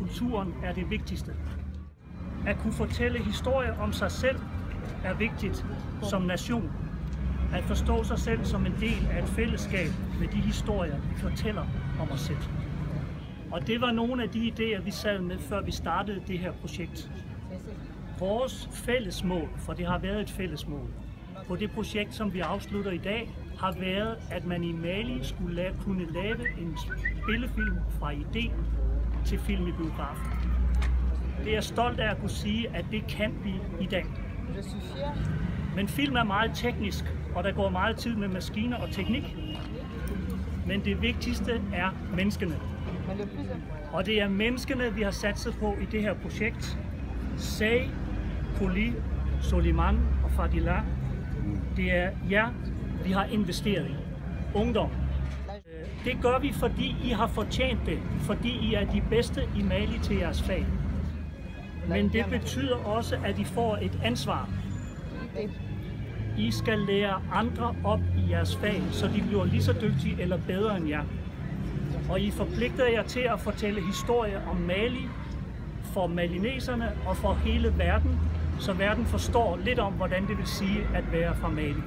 kulturen er det vigtigste. At kunne fortælle historier om sig selv er vigtigt som nation. At forstå sig selv som en del af et fællesskab med de historier, vi fortæller om os selv. Og det var nogle af de idéer, vi sad med, før vi startede det her projekt. Vores fælles mål, for det har været et fælles mål, på det projekt, som vi afslutter i dag, har været, at man i Mali skulle kunne lave en spillefilm fra idé til film i biografen. Det er jeg stolt af at kunne sige, at det kan vi i dag. Men film er meget teknisk, og der går meget tid med maskiner og teknik. Men det vigtigste er menneskene. Og det er menneskene, vi har satset på i det her projekt. Say, Koli, Soliman og Fadila. Det er jer, vi har investeret i. Ungdom. Det gør vi, fordi I har fortjent det. Fordi I er de bedste i Mali til jeres fag. Men det betyder også, at I får et ansvar. I skal lære andre op i jeres fag, så de bliver lige så dygtige eller bedre end jer. Og I forpligter jer til at fortælle historier om Mali for malineserne og for hele verden, så verden forstår lidt om, hvordan det vil sige at være fra Mali.